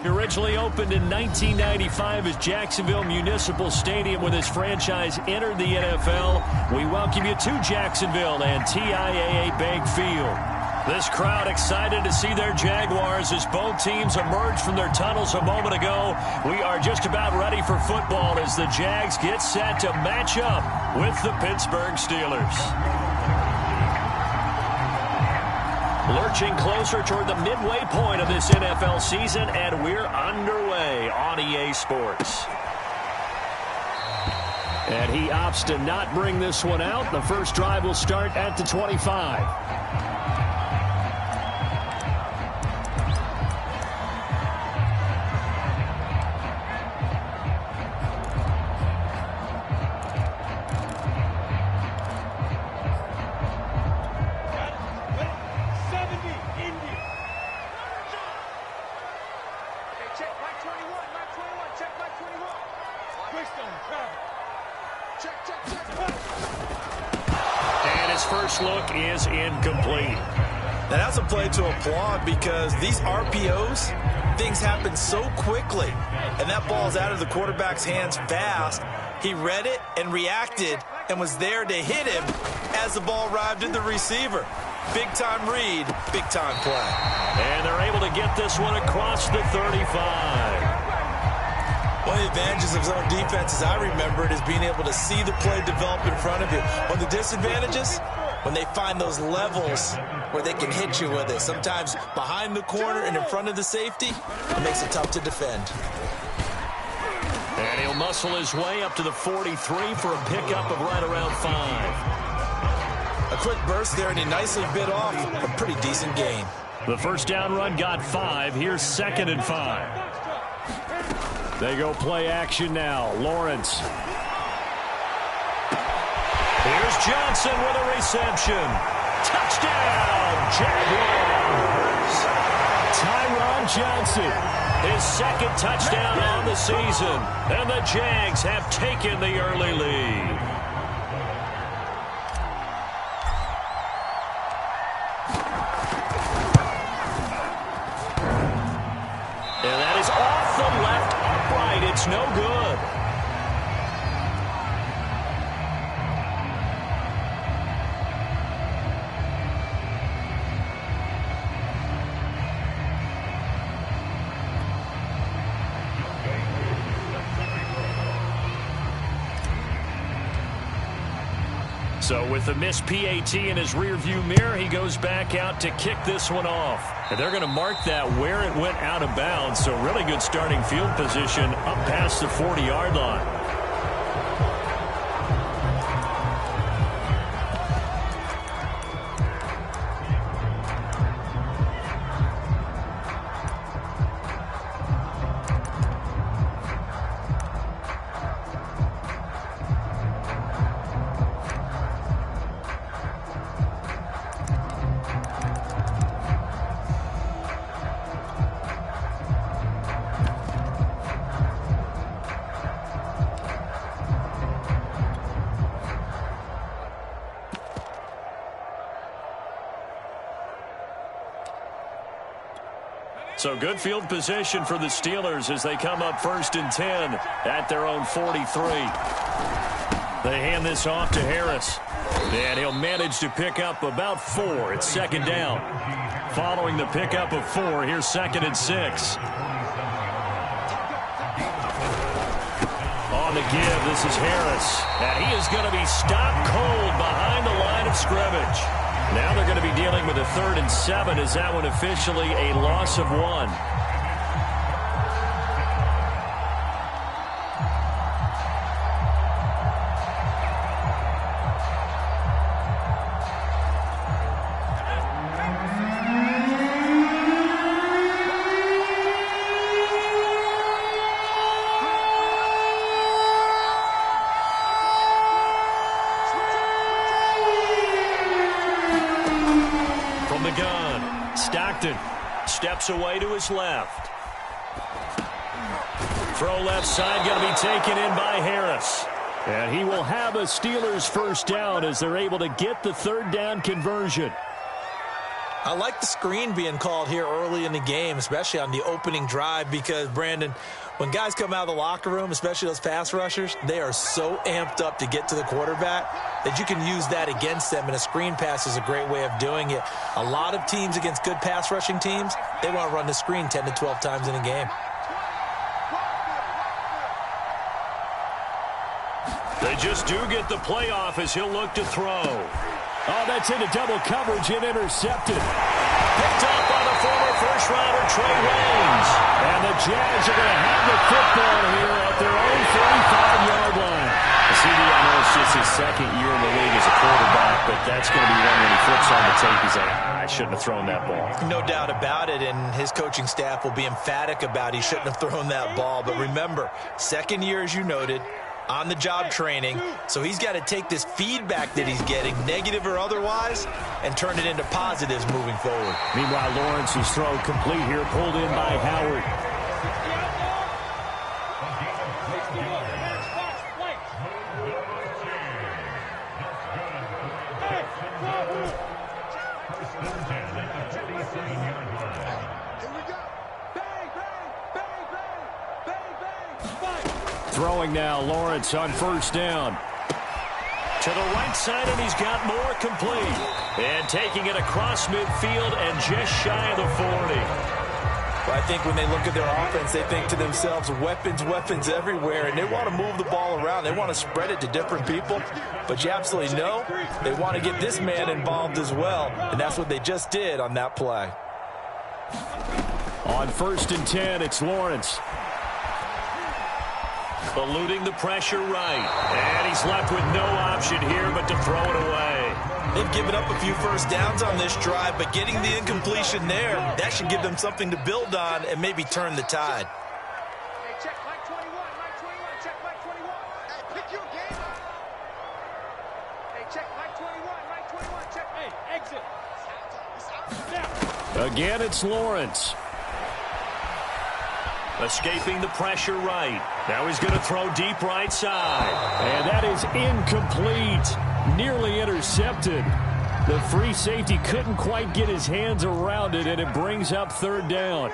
Originally opened in 1995 as Jacksonville Municipal Stadium when this franchise entered the NFL. We welcome you to Jacksonville and TIAA Bank Field. This crowd excited to see their Jaguars as both teams emerged from their tunnels a moment ago. We are just about ready for football as the Jags get set to match up with the Pittsburgh Steelers. Lurching closer toward the midway point of this NFL season, and we're underway on EA Sports. And he opts to not bring this one out. The first drive will start at the 25. And his first look is incomplete. Now that's a play to applaud because these RPOs, things happen so quickly. And that ball's out of the quarterback's hands fast. He read it and reacted and was there to hit him as the ball arrived at the receiver. Big-time read, big-time play. And they're able to get this one across the 35. One of the advantages of zone defense, as I remember it, is being able to see the play develop in front of you. One of the disadvantages, when they find those levels where they can hit you with it. Sometimes behind the corner and in front of the safety, it makes it tough to defend. And he'll muscle his way up to the 43 for a pickup of right around 5. A quick burst there, and he nicely bit off a pretty decent gain. The first down run got 5. Here's 2nd and 5. They go play action now. Lawrence. Here's Johnson with a reception. Touchdown, Jaguars. Tyron Johnson, his 2nd touchdown on the season. And the Jags have taken the early lead. And that is off the left upright. It's no good. So with the missed PAT in his rearview mirror, he goes back out to kick this one off. And they're going to mark that where it went out of bounds. So really good starting field position up past the 40-yard line. So good field position for the Steelers as they come up 1st and 10 at their own 43. They hand this off to Harris. And he'll manage to pick up about 4. It's 2nd down. Following the pickup of 4, here's 2nd and 6. On the give, this is Harris. And he is going to be stopped cold behind the line of scrimmage. Now they're going to be dealing with a 3rd and 7. Is that one officially a loss of 1? Steps away to his left. Throw left side going to be taken in by Harris. And he will have a Steelers first down as they're able to get the 3rd down conversion. I like the screen being called here early in the game, especially on the opening drive, because, Brandon, when guys come out of the locker room, especially those pass rushers, they are so amped up to get to the quarterback that you can use that against them, and a screen pass is a great way of doing it. A lot of teams against good pass rushing teams, they want to run the screen 10 to 12 times in a game. They just do get the playoff as he'll look to throw. Oh, that's into double coverage and intercepted. Picked up by the former first-rounder Trey Waynes. And the Jags are going to have the football here at their own 35-yard line. CD, I know it's just his second year in the league as a quarterback, but that's going to be one when he flips on the tape. He's like, I shouldn't have thrown that ball. No doubt about it, and his coaching staff will be emphatic about he shouldn't have thrown that ball. But remember, second year, as you noted, on-the-job training, so he's got to take this feedback that he's getting, negative or otherwise, and turn it into positives moving forward. Meanwhile, Lawrence's throw complete here, pulled in by Howard. Throwing now, Lawrence on first down. To the right side, and he's got more complete. And taking it across midfield and just shy of the 40. Well, I think when they look at their offense, they think to themselves, weapons, weapons everywhere, and they want to move the ball around. They want to spread it to different people, but you absolutely know they want to get this man involved as well, and that's what they just did on that play. On first and 10, it's Lawrence. Eluding the pressure right. And he's left with no option here but to throw it away. They've given up a few first downs on this drive, but getting the incompletion there, that should give them something to build on and maybe turn the tide. Hey, check Mike 21, Mike 21, check Mike 21. Hey, pick your game up. Hey, check Mike 21, Mike 21, check. Hey, exit. Now. Again, it's Lawrence. Escaping the pressure right. Now he's going to throw deep right side. And that is incomplete. Nearly intercepted. The free safety couldn't quite get his hands around it, and it brings up third down.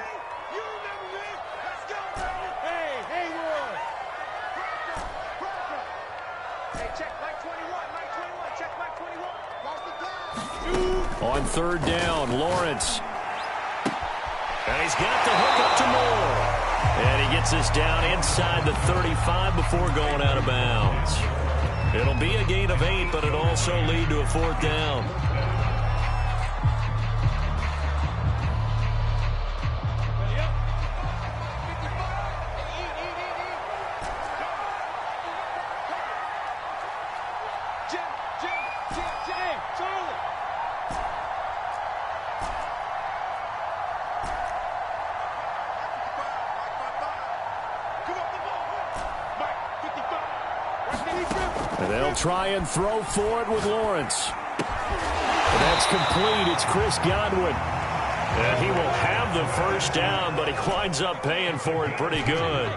On third down, Lawrence. And he's got the hook up to Moore. And he gets this down inside the 35 before going out of bounds. It'll be a gain of 8, but it'll also lead to a fourth down. They'll try and throw for it with Lawrence. That's complete. It's Chris Godwin. And he will have the first down, but he winds up paying for it pretty good.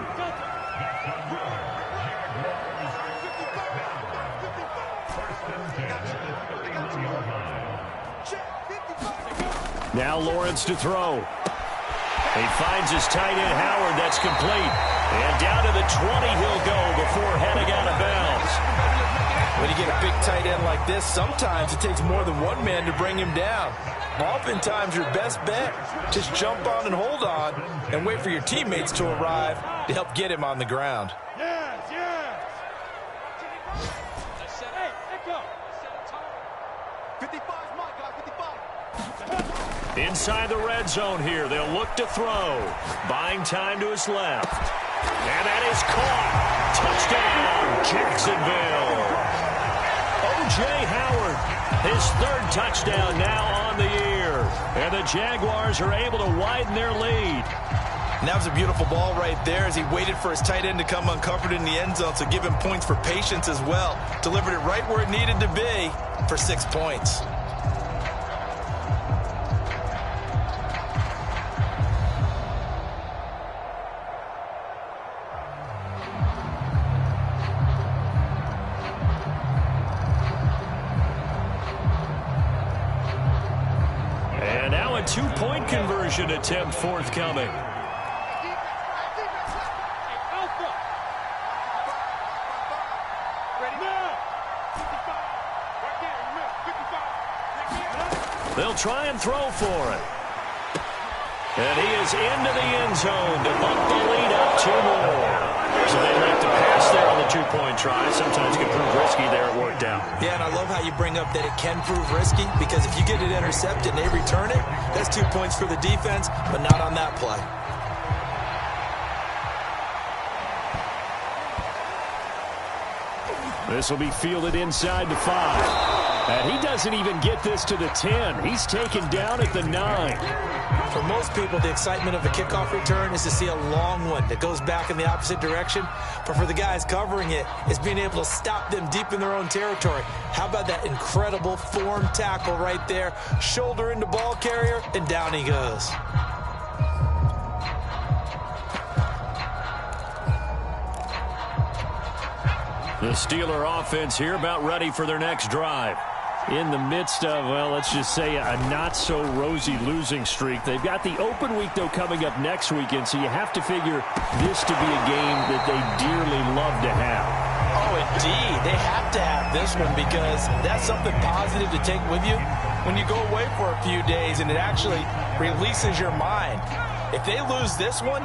Now Lawrence to throw. He finds his tight end, Howard. That's complete. And down to the 20 he'll go before heading out of bounds. When you get a big tight end like this, sometimes it takes more than one man to bring him down. Oftentimes, your best bet, just jump on and hold on and wait for your teammates to arrive to help get him on the ground. Yes, yes. Hey, let go. 55 is my guy, 55. Inside the red zone here, they'll look to throw. Buying time to his left. And that is caught. Touchdown, Jacksonville. O.J. Howard, his third touchdown now on the year. And the Jaguars are able to widen their lead. And that was a beautiful ball right there as he waited for his tight end to come uncovered in the end zone, so give him points for patience as well. Delivered it right where it needed to be for 6 points. two-point conversion attempt forthcoming. They'll try and throw for it. And he is into the end zone to bump the lead up 2 more. So they like to pass there on the two-point try. Sometimes can prove risky there. It worked out. Yeah, and I love how you bring up that it can prove risky, because if you get it intercepted and they return it, that's 2 points for the defense, but not on that play. This will be fielded inside the 5. And he doesn't even get this to the 10. He's taken down at the 9. For most people, the excitement of a kickoff return is to see a long one that goes back in the opposite direction. But for the guys covering it, it's being able to stop them deep in their own territory. How about that incredible form tackle right there? Shoulder into ball carrier, and down he goes. The Steeler offense here about ready for their next drive. In the midst of, well, let's just say a not-so-rosy losing streak. They've got the open week, though, coming up next weekend, so you have to figure this to be a game that they dearly love to have. Oh, indeed. They have to have this one, because that's something positive to take with you when you go away for a few days, and it actually releases your mind. If they lose this one,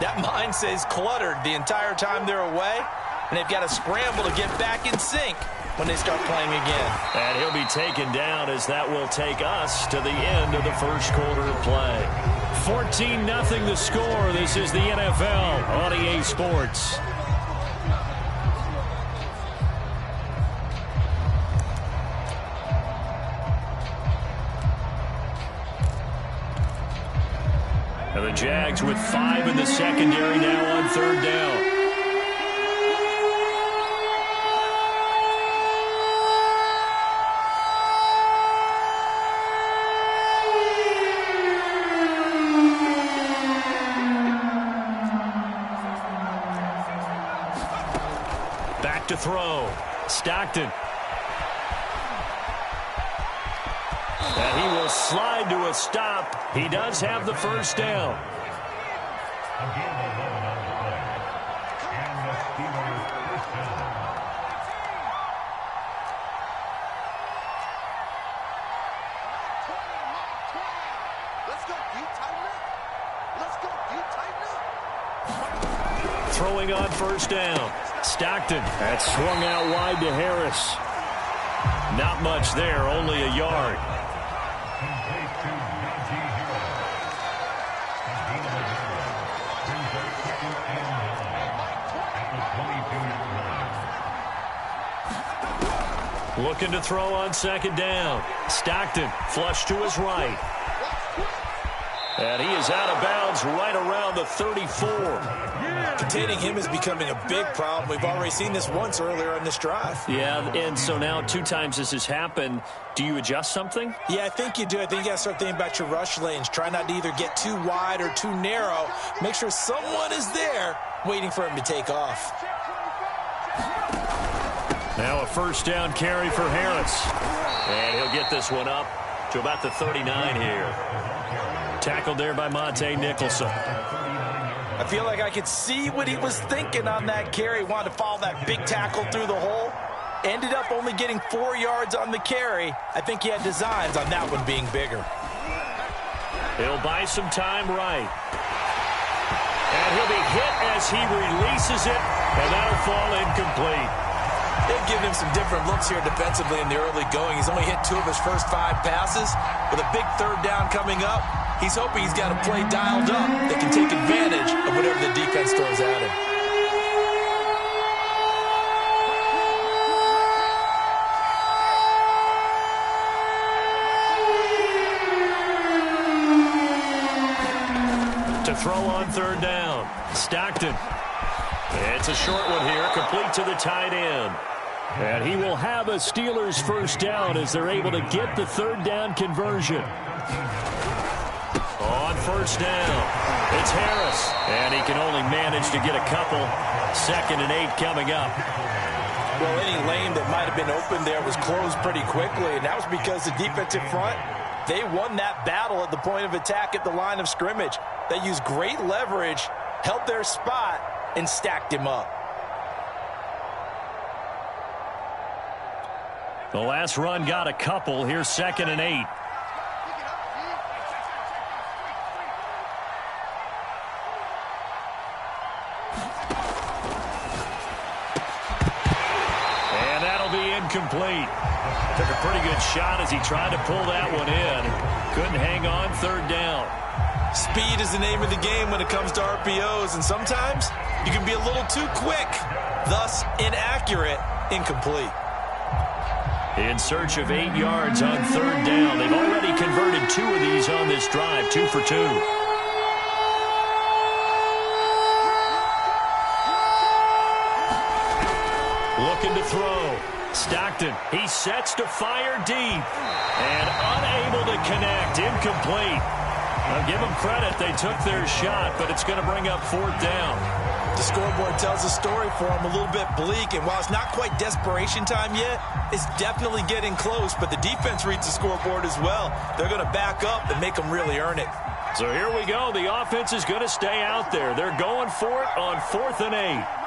that mind stays cluttered the entire time they're away, and they've got to scramble to get back in sync when they start playing again. And he'll be taken down, as that will take us to the end of the first quarter of play. 14-0 the score. This is the NFL on EA Sports. And the Jags with 5 in the secondary now on 3rd down. To throw. Stockton. And he will slide to a stop. He does have the first down. Throwing on first down. Stockton. That's swung out wide to Harris. Not much there, only a yard. Looking to throw on 2nd down. Stockton flush to his right. And he is out of bounds right around the 34. Containing him is becoming a big problem. We've already seen this once earlier on this drive. Yeah, and so now 2 times this has happened. Do you adjust something? Yeah, I think you do. I think you got to start thinking about your rush lanes. Try not to either get too wide or too narrow. Make sure someone is there waiting for him to take off. Now a first down carry for Harris. And he'll get this one up to about the 39 here. Tackled there by Monte Nicholson. I feel like I could see what he was thinking on that carry. Wanted to follow that big tackle through the hole. Ended up only getting 4 yards on the carry. I think he had designs on that one being bigger. He'll buy some time right. And he'll be hit as he releases it, and that'll fall incomplete. They've given him some different looks here defensively in the early going. He's only hit 2 of his first 5 passes. With a big 3rd down coming up, he's hoping he's got a play dialed up that can take advantage of whatever the defense throws at him. To throw on 3rd down. Stockton. It's a short one here, complete to the tight end. And he will have a Steelers first down as they're able to get the 3rd down conversion. On first down, it's Harris. And he can only manage to get a couple. 2nd and 8 coming up. Well, any lane that might have been open there was closed pretty quickly, and that was because the defensive front, They won that battle at the point of attack at the line of scrimmage. They used great leverage, held their spot, and stacked him up. The last run got a couple. Here's 2nd and 8. And that'll be incomplete. Took a pretty good shot as he tried to pull that one in. Couldn't hang on 3rd down. Speed is the name of the game when it comes to RPOs, and sometimes you can be a little too quick, thus inaccurate, incomplete. In search of 8 yards on 3rd down. They've already converted 2 of these on this drive, 2 for 2. Looking to throw. Stockton, he sets to fire deep. And unable to connect, incomplete. I'll give them credit, they took their shot, but it's going to bring up 4th down. The scoreboard tells a story for them, a little bit bleak, and while it's not quite desperation time yet, it's definitely getting close, but the defense reads the scoreboard as well. They're going to back up and make them really earn it. So here we go. The offense is going to stay out there. They're going for it on 4th and 8.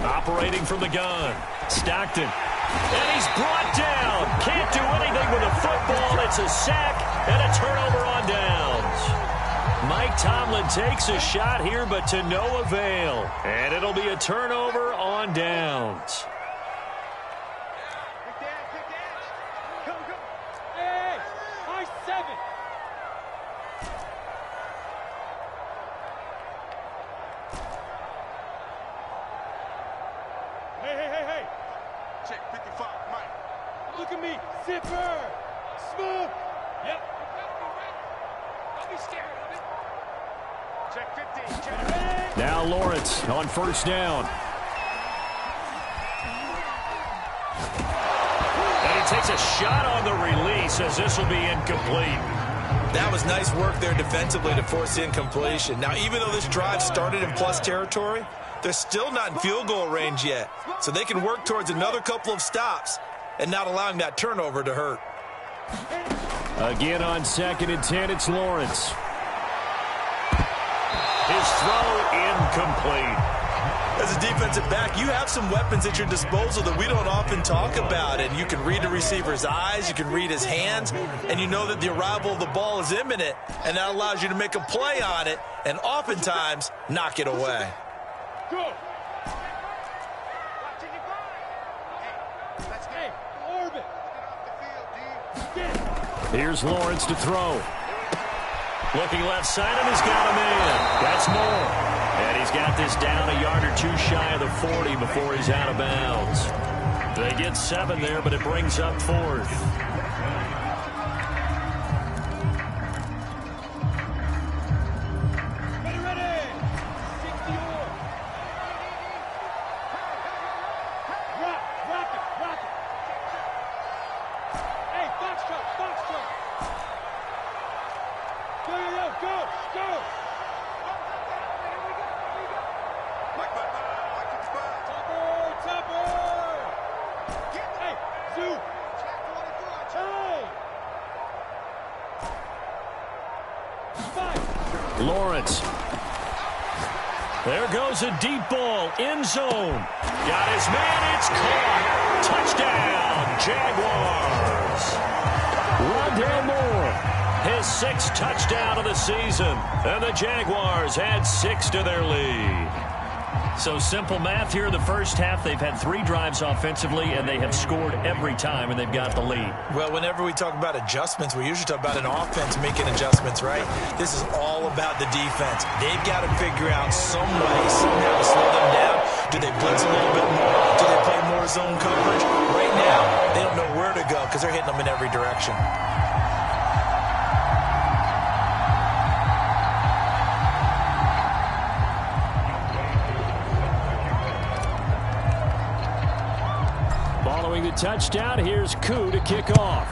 Operating from the gun. Stockton. And he's brought down. Can't do anything with a football. It's a sack and a turnover on downs. Mike Tomlin takes a shot here, but to no avail. And it'll be a turnover on downs. Go, go. Hey, high 7. Hey. Check 55, Mike. Look at me. Zipper. Smooth. Yep. Don't be scared of it. Check 15. Check. Now Lawrence on 1st down. And he takes a shot on the release as this will be incomplete. That was nice work there defensively to force the incompletion. Now, even though this drive started in plus territory, they're still not in field goal range yet, so they can work towards another couple of stops and not allowing that turnover to hurt. Again on 2nd and 10, it's Lawrence. His throw incomplete. As a defensive back, you have some weapons at your disposal that we don't often talk about, and you can read the receiver's eyes, you can read his hands, and you know that the arrival of the ball is imminent, and that allows you to make a play on it and oftentimes knock it away. Go. Hey, orbit. Here's Lawrence to throw. Looking left side, and he's got him in. That's more. And he's got this down a yard or 2 shy of the 40 before he's out of bounds. They get 7 there, but it brings up 4th. Lawrence. There goes a deep ball. End zone. Got his man. It's caught. Touchdown, Jaguars. Rondale Moore. His 6th touchdown of the season. And the Jaguars add 6 to their lead. So simple math here in the first half. They've had 3 drives offensively, and they have scored every time, and they've got the lead. Well, whenever we talk about adjustments, we usually talk about an offense making adjustments, right? This is all about the defense. They've got to figure out some way, somehow to slow them down. Do they blitz a little bit more? Do they play more zone coverage? Right now, they don't know where to go because they're hitting them in every direction. Following the touchdown, here's Koo to kick off.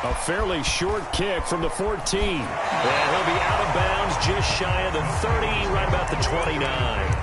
A fairly short kick from the 14. And he'll be out of bounds just shy of the 30, right about the 29.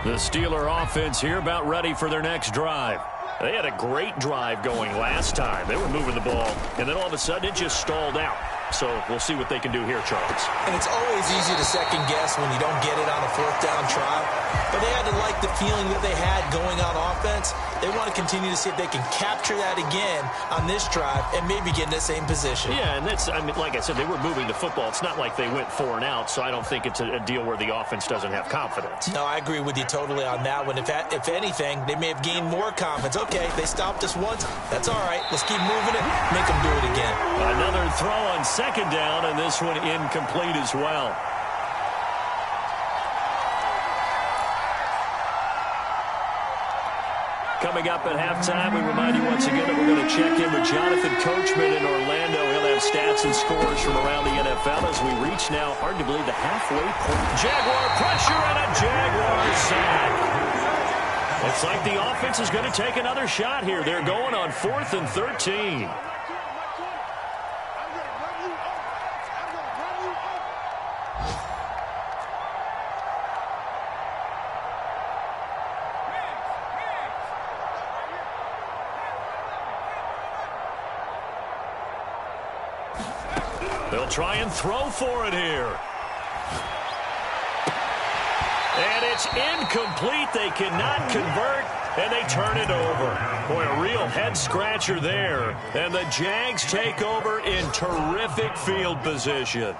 The Steeler offense here about ready for their next drive. They had a great drive going last time. They were moving the ball, and then all of a sudden it just stalled out. So we'll see what they can do here, Charles. And it's always easy to second guess when you don't get it on a fourth down try. But they had to like the feeling that they had going on offense. They want to continue to see if they can capture that again on this drive and maybe get in the same position. Yeah, and that's, I mean, like I said, they were moving the football. It's not like they went 4 and out, so I don't think it's a deal where the offense doesn't have confidence. No, I agree with you totally on that one. If anything, they may have gained more confidence. Okay, they stopped us once. That's all right. Let's keep moving it. Make them do it again. Another throw on second down, and this one incomplete as well. Coming up at halftime, we remind you once again that we're going to check in with Jonathan Coachman in Orlando. He'll have stats and scores from around the NFL as we reach now, hard to believe, the halfway point. Jaguar pressure and a Jaguar sack. Looks like the offense is going to take another shot here. They're going on 4th and 13. They'll try and throw for it here. And it's incomplete. They cannot convert, and they turn it over. Boy, a real head-scratcher there. And the Jags take over in terrific field position.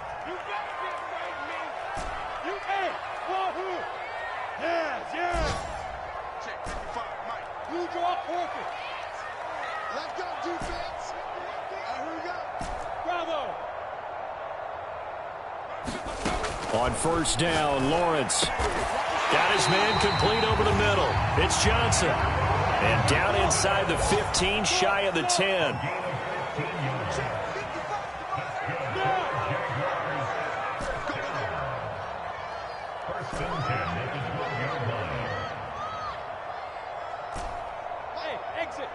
On first down, Lawrence got his man complete over the middle. It's Johnson. And down inside the 15, shy of the 10. Hey, exit.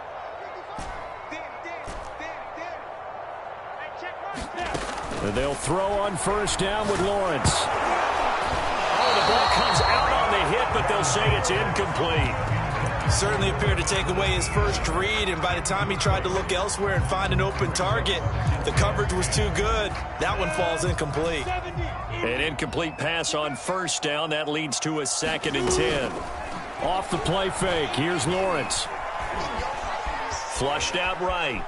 They'll throw on first down with Lawrence. Oh, the ball comes out on the hit, but they'll say it's incomplete. Certainly appeared to take away his first read, and by the time he tried to look elsewhere and find an open target, the coverage was too good. That one falls incomplete. An incomplete pass on first down. That leads to a 2nd and 10. Off the play fake. Here's Lawrence. Flushed out right.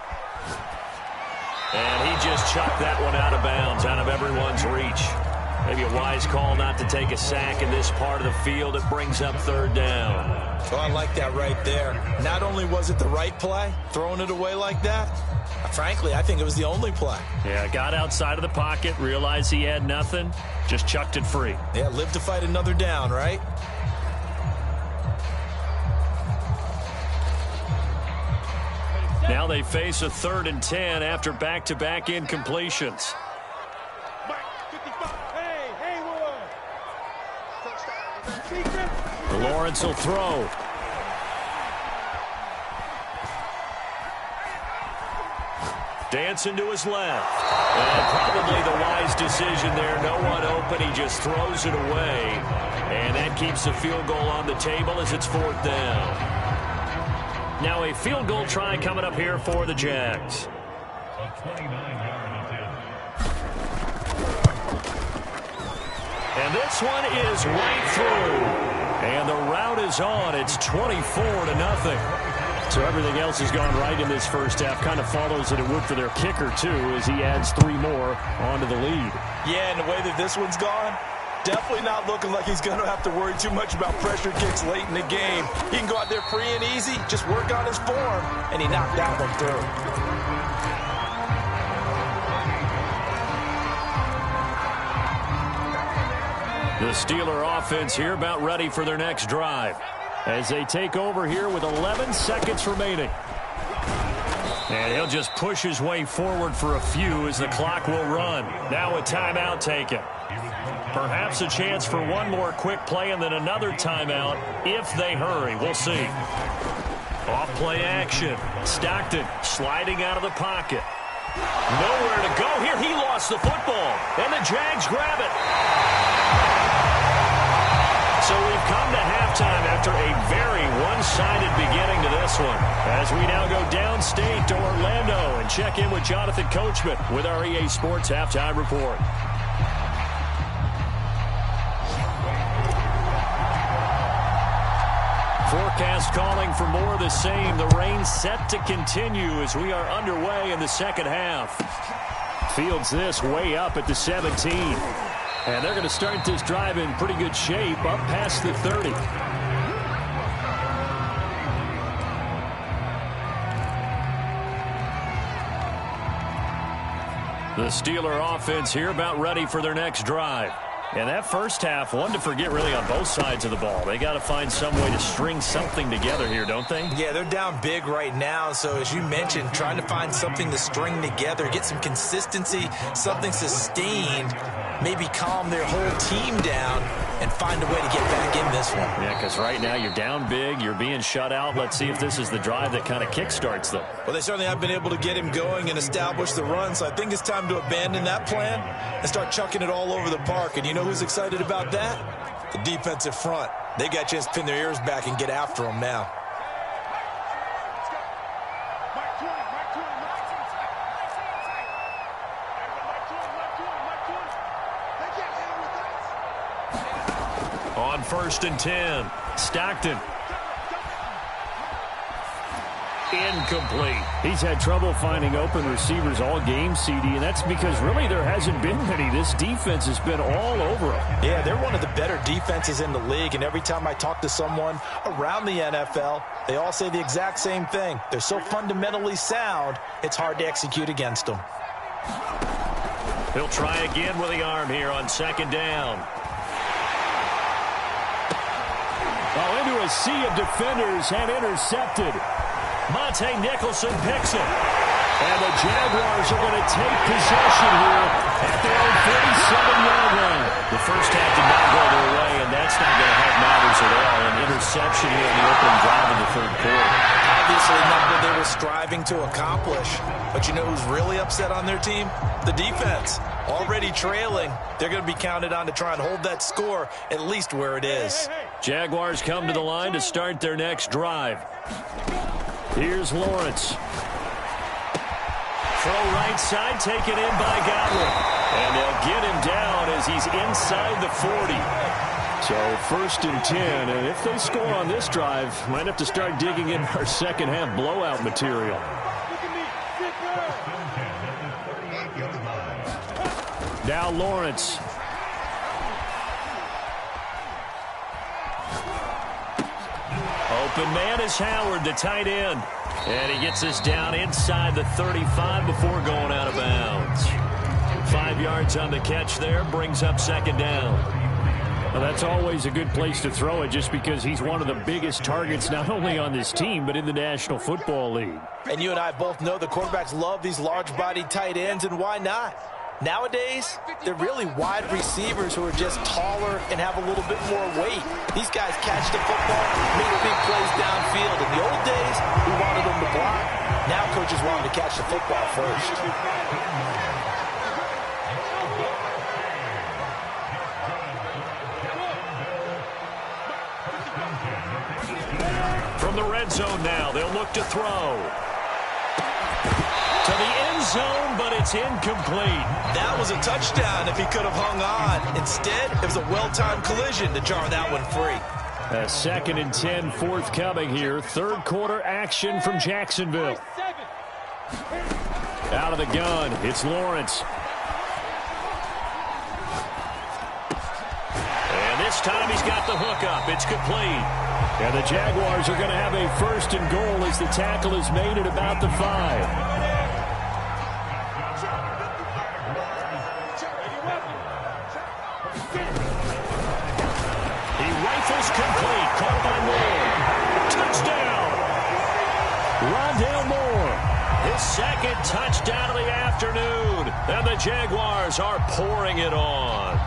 And he just chucked that one out of bounds, out of everyone's reach. Maybe a wise call not to take a sack in this part of the field. It brings up 3rd down. Oh, I like that right there. Not only was it the right play, throwing it away like that, frankly, I think it was the only play. Yeah, got outside of the pocket, realized he had nothing, just chucked it free. Yeah, live to fight another down, right? Now they face a 3rd and 10 after back-to-back incompletions. Lawrence will throw. Dancing to his left. And probably the wise decision there. No one open. He just throws it away. And that keeps the field goal on the table as it's 4th down. Now a field goal try coming up here for the Jags. And this one is right through. And the route is on. It's 24-0. So everything else has gone right in this first half. Kind of follows that it would for their kicker, too, as he adds 3 more onto the lead. Yeah, and the way that this one's gone, definitely not looking like he's going to have to worry too much about pressure kicks late in the game. He can go out there free and easy, just work on his form, and he knocked that one through. The Steeler offense here about ready for their next drive as they take over here with 11 seconds remaining. And he'll just push his way forward for a few as the clock will run. Now a timeout taken. Perhaps a chance for one more quick play and then another timeout if they hurry. We'll see. Off play action. Stockton sliding out of the pocket. Nowhere to go here. He lost the football. And the Jags grab it. So we've come to halftime after a very one-sided beginning to this one. As we now go downstate to Orlando and check in with Jonathan Coachman with our EA Sports Halftime Report. Forecast calling for more of the same. The rain set to continue as we are underway in the second half. Fields this way up at the 17. And they're going to start this drive in pretty good shape up past the 30. The Steeler offense here about ready for their next drive. And that first half, one to forget really on both sides of the ball. They got to find some way to string something together here, don't they? Yeah, they're down big right now. So as you mentioned, trying to find something to string together, get some consistency, something sustained, maybe calm their whole team down and find a way to get back in this one. Yeah, because right now you're down big, you're being shut out. Let's see if this is the drive that kind of kickstarts them. Well, they certainly have been able to get him going and establish the run, so I think it's time to abandon that plan and start chucking it all over the park. And you know who's excited about that? The defensive front. They got a chance to pin their ears back and get after him now. On 1st and 10, Stockton. Incomplete. He's had trouble finding open receivers all game, CD, and that's because really there hasn't been many. This defense has been all over them. Yeah, they're one of the better defenses in the league, and every time I talk to someone around the NFL, they all say the exact same thing. They're so fundamentally sound, it's hard to execute against them. He'll try again with the arm here on 2nd down. Oh, into a sea of defenders and intercepted. Monte Nicholson picks it. And the Jaguars are going to take possession here at their own 37-yard line. The first half did not go their way, and that's not going to help matters at all. An interception here in the opening drive in the 3rd quarter. Obviously not what they were striving to accomplish. But you know who's really upset on their team? The defense. Already trailing. They're going to be counted on to try and hold that score at least where it is. Jaguars come to the line to start their next drive. Here's Lawrence. Throw right side, taken in by Godwin. And they'll get him down as he's inside the 40. So 1st and 10, and if they score on this drive, might have to start digging in our second half blowout material. Now Lawrence. Open man is Howard, the tight end. And he gets us down inside the 35 before going out of bounds. 5 yards on the catch there, brings up 2nd down. Well, that's always a good place to throw it just because he's one of the biggest targets not only on this team but in the National Football League. And you and I both know the quarterbacks love these large-bodied tight ends, and why not? Nowadays, they're really wide receivers who are just taller and have a little bit more weight. These guys catch the football, make big plays downfield. In the old days, we wanted them to block. Now coaches want them to catch the football first. From the red zone now, they'll look to throw. To the end zone, but it's incomplete. That was a touchdown if he could have hung on. Instead, it was a well-timed collision to jar that one free. A 2nd and 10 forthcoming here. 3rd quarter action from Jacksonville. Out of the gun, it's Lawrence. And this time he's got the hook up. It's complete. And the Jaguars are going to have a 1st and goal as the tackle is made at about the 5. Complete, caught by Moore. Touchdown! Rondale Moore, his 2nd touchdown of the afternoon. And the Jaguars are pouring it on.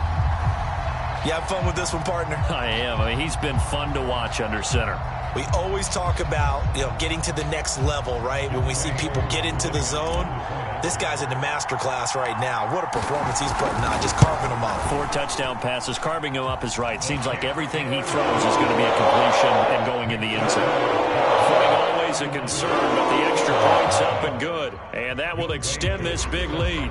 You have fun with this one, partner? I am. I mean, he's been fun to watch under center. We always talk about, getting to the next level, right? When we see people get into the zone, this guy's in the master class right now. What a performance he's putting on, just carving them up. 4 touchdown passes. Carving him up is right. Seems like everything he throws is going to be a completion and going in the end zone. Footing always a concern, but the extra point's up and good. And that will extend this big lead.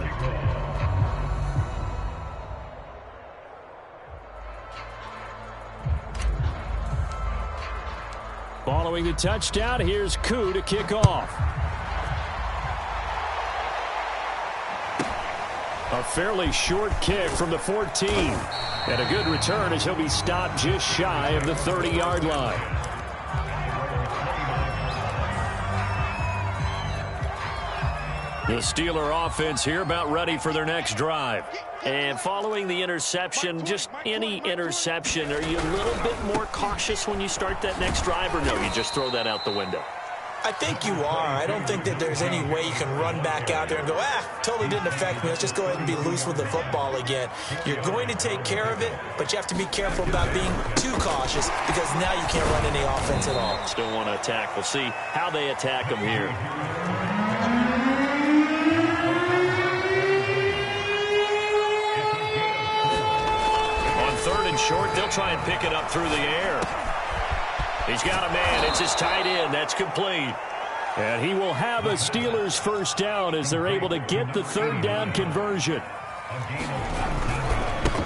Following the touchdown, here's Koo to kick off. A fairly short kick from the 14. And a good return as he'll be stopped just shy of the 30-yard line. The Steeler offense here about ready for their next drive. And following the interception, just any interception, are you a little bit more cautious when you start that next drive, or no, you just throw that out the window? I think you are. I don't think that there's any way you can run back out there and go, totally didn't affect me. Let's just go ahead and be loose with the football again. You're going to take care of it, but you have to be careful about being too cautious because now you can't run any offense at all. Still want to attack. We'll see how they attack them here. Third and short, they'll try and pick it up through the air. He's got a man. It's his tight end. That's complete. And he will have a Steelers first down as they're able to get the third down conversion.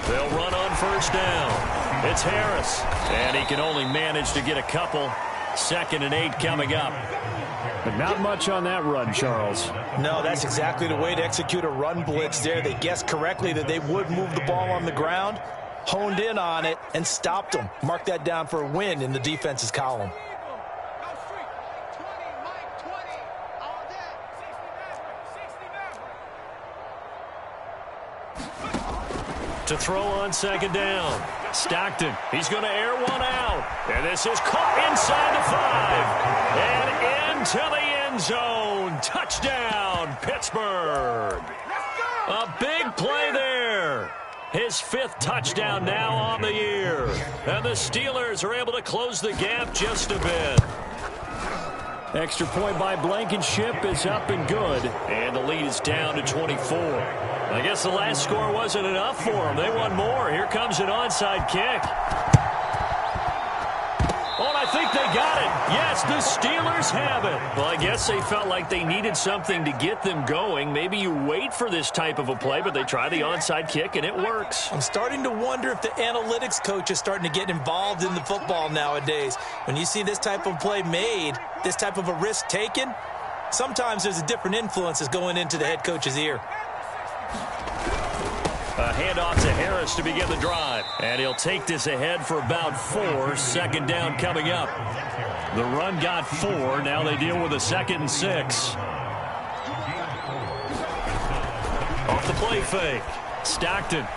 They'll run on first down. It's Harris. And he can only manage to get a couple. 2nd and 8 coming up. But not much on that run, Charles. No, that's exactly the way to execute a run blitz there. They guessed correctly that they would move the ball on the ground, honed in on it, and stopped them. Mark that down for a win in the defense's column. To throw on 2nd down. Stockton, he's going to air one out. And this is caught inside the 5. And into the end zone. Touchdown, Pittsburgh. A big play there. His 5th touchdown now on the year. And the Steelers are able to close the gap just a bit. Extra point by Blankenship is up and good. And the lead is down to 24. I guess the last score wasn't enough for them. They want more. Here comes an onside kick. Oh, and I think they got it. Yes, the Steelers have it. Well, I guess they felt like they needed something to get them going. Maybe you wait for this type of a play, but they try the onside kick, and it works. I'm starting to wonder if the analytics coach is starting to get involved in the football nowadays. When you see this type of play made, this type of a risk taken, sometimes there's a different influence that's going into the head coach's ear. A handoff to Harris to begin the drive. And he'll take this ahead for about 4. 2nd down coming up. The run got 4. Now they deal with a 2nd and 6. Off the play fake. Stockton.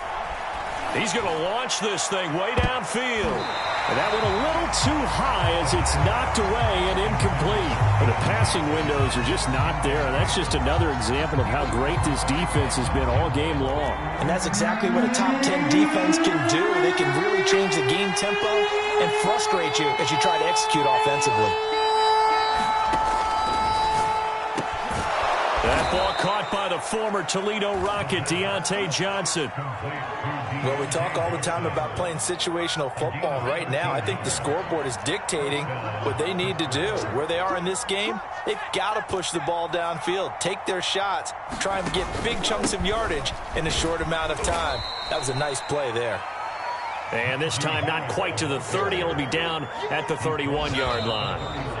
He's going to launch this thing way downfield. And that went a little too high as it's knocked away and incomplete. But the passing windows are just not there. And that's just another example of how great this defense has been all game long. And that's exactly what a top 10 defense can do. They can really change the game tempo and frustrate you as you try to execute offensively. That ball caught by the former Toledo Rocket, Deontay Johnson. Well, we talk all the time about playing situational football. And right now, I think the scoreboard is dictating what they need to do. Where they are in this game, they've got to push the ball downfield, take their shots, try and get big chunks of yardage in a short amount of time. That was a nice play there. And this time not quite to the 30. It'll be down at the 31-yard line.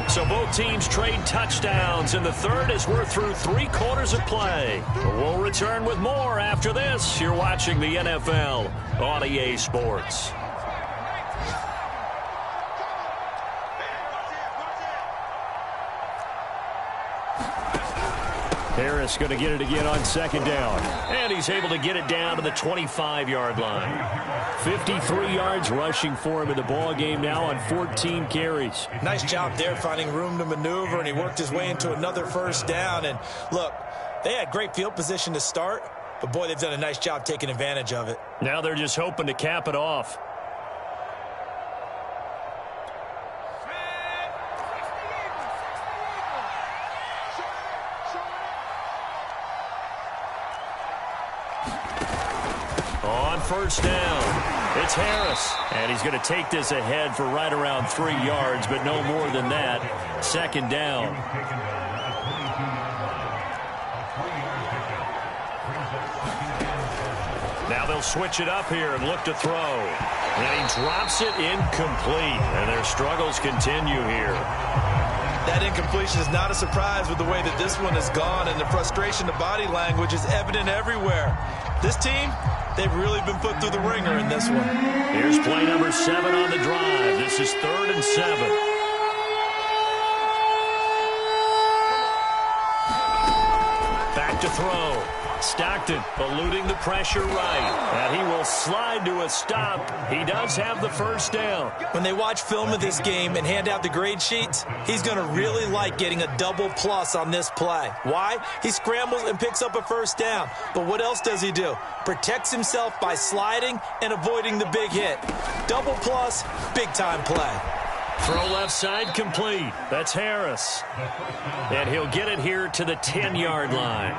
So both teams trade touchdowns in the third as we're through 3 quarters of play. We'll return with more after this. You're watching the NFL on EA Sports. Harris going to get it again on 2nd down. And he's able to get it down to the 25-yard line. 53 yards rushing for him in the ball game now on 14 carries. Nice job there finding room to maneuver, and he worked his way into another first down. And look, they had great field position to start, But, boy, they've done a nice job taking advantage of it. Now they're just hoping to cap it off. On first down, it's Harris. And he's going to take this ahead for right around 3 yards, but no more than that. Second down. Now they'll switch it up here and look to throw. And he drops it incomplete. And their struggles continue here. That incompletion is not a surprise with the way that this one has gone, and the frustration, the body language is evident everywhere. This team, they've really been put through the ringer in this one. Here's play number 7 on the drive. This is 3rd and 7. Back to throw. Stockton eluding the pressure right. And he will slide to a stop. He does have the first down. When they watch film of this game and hand out the grade sheets, he's going to really like getting a double plus on this play. Why? He scrambles and picks up a first down. But what else does he do? Protects himself by sliding and avoiding the big hit. Double plus, big time play. Throw left side complete. That's Harris. And he'll get it here to the 10-yard line.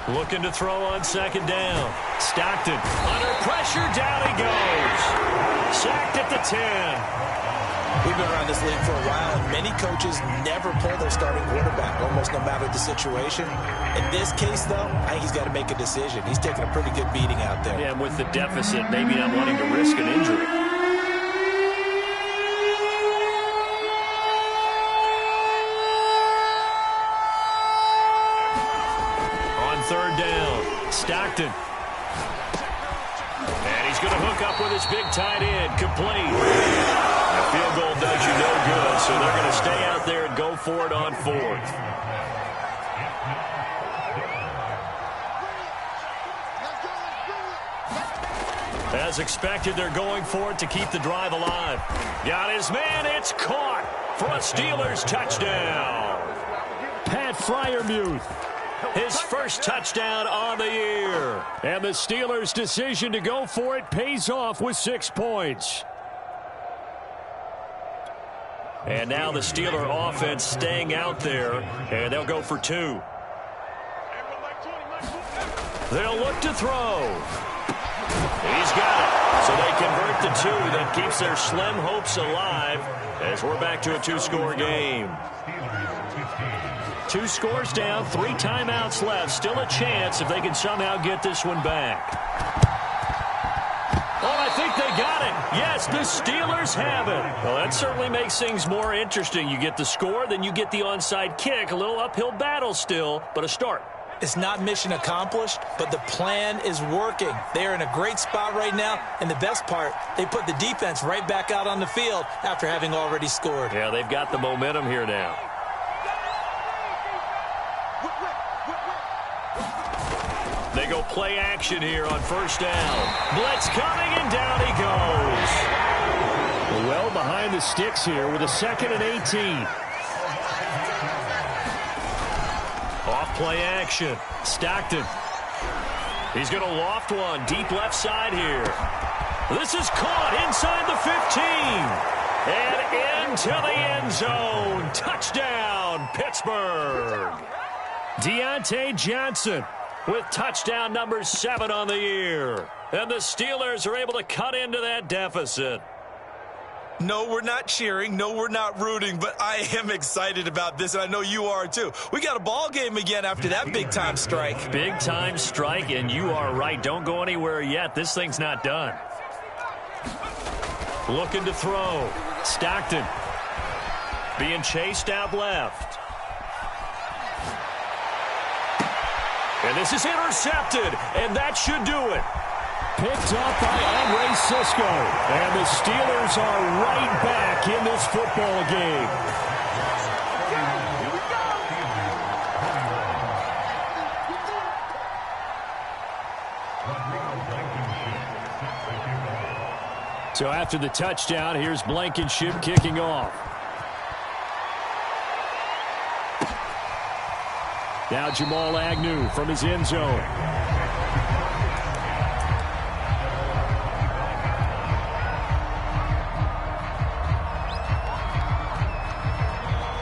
Looking to throw on second down. Stockton under pressure. Down he goes. Sacked at the 10. We've been around this league for a while, and many coaches never pull their starting quarterback, almost no matter the situation. In this case, though, I think he's got to make a decision. He's taking a pretty good beating out there. Yeah, and with the deficit, maybe not wanting to risk an injury. Third down, Stockton. And he's going to hook up with his big tight end, complete. The field goal does you no good, so they're going to stay out there and go for it on 4th. As expected, they're going for it to keep the drive alive. Got his man, it's caught for a Steelers touchdown. Pat Freiermuth. His first touchdown on the year. And the Steelers' decision to go for it pays off with 6 points. And now the Steeler offense staying out there, and they'll go for 2. They'll look to throw. He's got it. So they convert the 2. That keeps their slim hopes alive as we're back to a 2-score game. 2 scores down, 3 timeouts left. Still a chance if they can somehow get this one back. Oh, I think they got it. Yes, the Steelers have it. Well, that certainly makes things more interesting. You get the score, then you get the onside kick. A little uphill battle still, but a start. It's not mission accomplished, but the plan is working. They're in a great spot right now, and the best part, they put the defense right back out on the field after having already scored. Yeah, they've got the momentum here now. They go play action here on first down. Blitz coming, and down he goes. Well behind the sticks here with a 2nd and 18. Off play action. Stockton. He's going to loft one deep left side here. This is caught inside the 15. And into the end zone. Touchdown, Pittsburgh. Deontay Johnson with touchdown number 7 on the year. And the Steelers are able to cut into that deficit. No, we're not cheering. No, we're not rooting. But I am excited about this, and I know you are too. We got a ball game again after that big-time strike. Big-time strike, and you are right. Don't go anywhere yet. This thing's not done. Looking to throw. Stockton being chased out left. And this is intercepted, and that should do it. Picked up by Andre Sisco. And the Steelers are right back in this football game. So after the touchdown, here's Blankenship kicking off. Now Jamal Agnew from his end zone.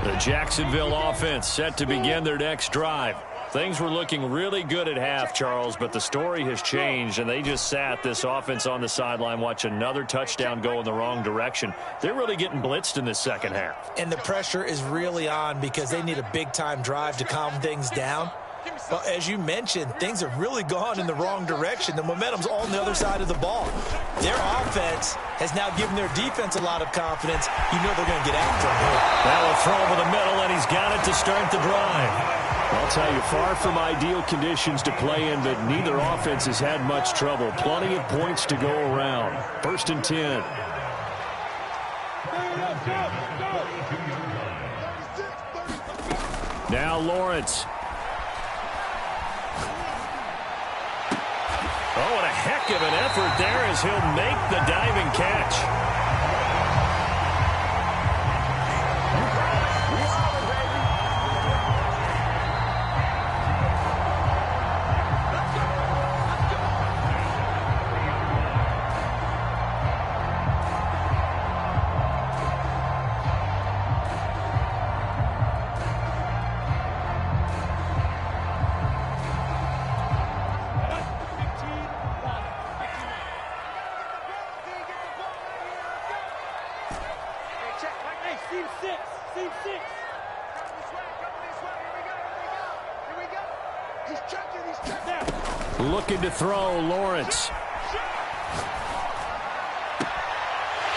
The Jacksonville offense set to begin their next drive. Things were looking really good at half, Charles, but the story has changed, and they just sat this offense on the sideline, watch another touchdown go in the wrong direction. They're really getting blitzed in this second half. And the pressure is really on because they need a big-time drive to calm things down. Well, as you mentioned, things have really gone in the wrong direction. The momentum's all on the other side of the ball. Their offense has now given their defense a lot of confidence. You know they're going to get after him here. Now a throw over the middle, and he's got it to start the drive. I'll tell you, far from ideal conditions to play in, but neither offense has had much trouble. Plenty of points to go around. 1st and 10. Now Lawrence. Oh, and a heck of an effort there as he'll make the diving catch. Looking to throw, Lawrence.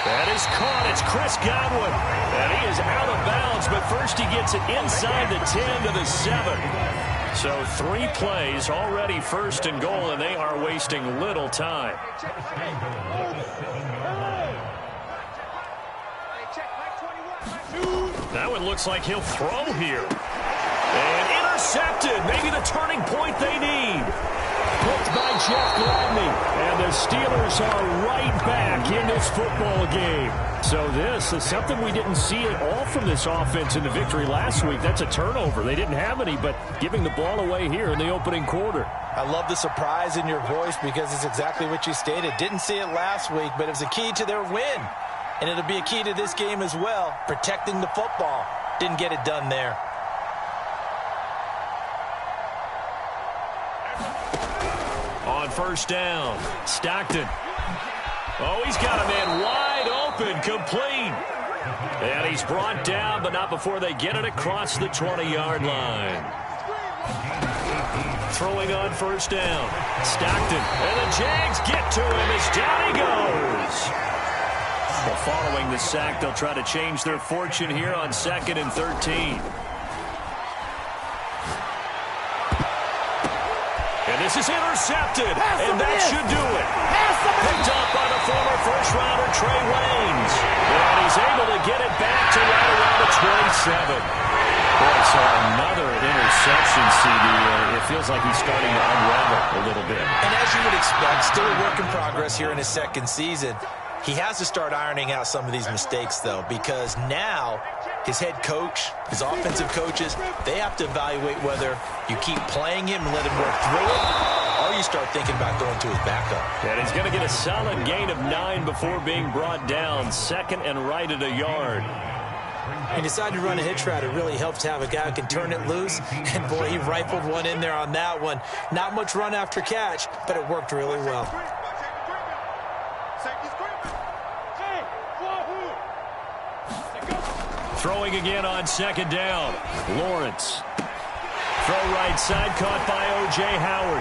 That is caught. It's Chris Godwin. And he is out of bounds, but first he gets it inside the 10 to the 7. So 3 plays, already 1st and goal, and they are wasting little time. That one looks like he'll throw here. And intercepted. Maybe the turning point they need. Picked by Jeff Gladney. And the Steelers are right back in this football game. So this is something we didn't see at all from this offense in the victory last week. That's a turnover. They didn't have any, but giving the ball away here in the opening quarter. I love the surprise in your voice because it's exactly what you stated. Didn't see it last week, but it was a key to their win. And it'll be a key to this game as well, protecting the football. Didn't get it done there. On 1st down, Stockton. Oh, he's got a man wide open, complete. And he's brought down, but not before they get it across the 20-yard line. Throwing on 1st down, Stockton. And the Jags get to him as down he goes. Well, following the sack, they'll try to change their fortune here on 2nd and 13. And this is intercepted, and that should do it. Picked up by the former first-rounder Trey Waynes. And he's able to get it back to right around the 27. Boy, so another interception, CD. It feels like he's starting to unravel a little bit. And as you would expect, still a work in progress here in his 2nd season. He has to start ironing out some of these mistakes, though, because now his head coach, his offensive coaches, they have to evaluate whether you keep playing him and let him work through it, or you start thinking about going to his backup. And he's going to get a solid gain of 9 before being brought down, 2nd and right at a yard. He decided to run a hitch route. It really helps to have a guy who can turn it loose. And, boy, he rifled one in there on that one. Not much run after catch, but it worked really well. Throwing again on 2nd down. Lawrence. Throw right side, caught by O.J. Howard.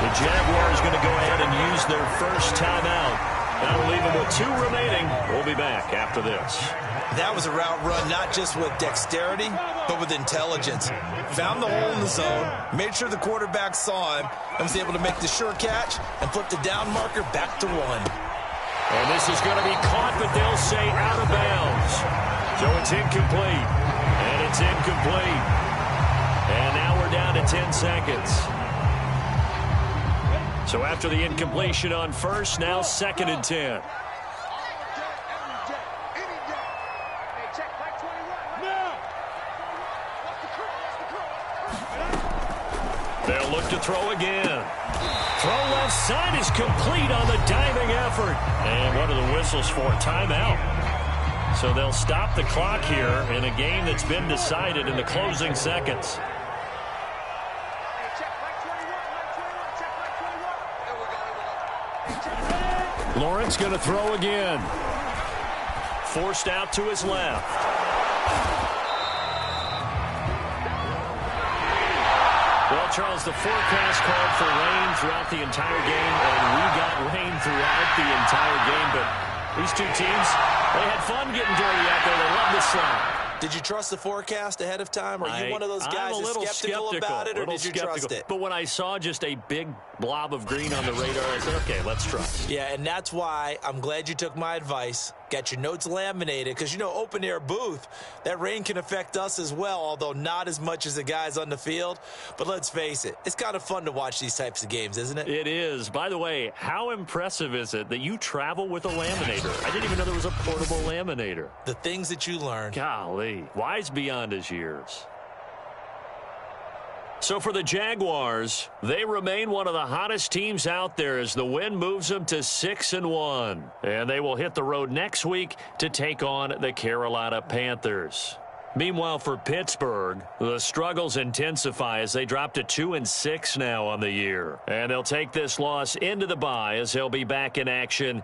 The Jaguars going to go ahead and use their first timeout. That'll leave them with 2 remaining. We'll be back after this. That was a route run not just with dexterity, but with intelligence. Found the hole in the zone, made sure the quarterback saw him, and was able to make the sure catch and flip the down marker back to 1. And this is going to be caught, but they'll say out of bounds. So it's incomplete. And it's incomplete. And now we're down to 10 seconds. So after the incompletion on first, now 2nd and 10. They'll look to throw again. Throw left side is complete on the diving effort. And what are the whistles for? Timeout. So they'll stop the clock here in a game that's been decided in the closing seconds. Lawrence going to throw again. Forced out to his left. Well, Charles, the forecast called for rain throughout the entire game, and we got rain throughout the entire game. But these two teams, they had fun getting dirty out there. They love the slide. Did you trust the forecast ahead of time? Are you one of those guys that's skeptical about it, or did you trust it? But when I saw just a big blob of green on the radar, I said, okay, let's trust. Yeah, and that's why I'm glad you took my advice. Got your notes laminated because, you know, open-air booth, that rain can affect us as well, although not as much as the guys on the field. But let's face it, it's kind of fun to watch these types of games, isn't it? It is. By the way, how impressive is it that you travel with a laminator? I didn't even know there was a portable laminator. The things that you learn. Golly, wise beyond his years. So for the Jaguars, they remain one of the hottest teams out there as the win moves them to 6-1. And they will hit the road next week to take on the Carolina Panthers. Meanwhile, for Pittsburgh, the struggles intensify as they drop to 2-6 now on the year. And they'll take this loss into the bye as they'll be back in action.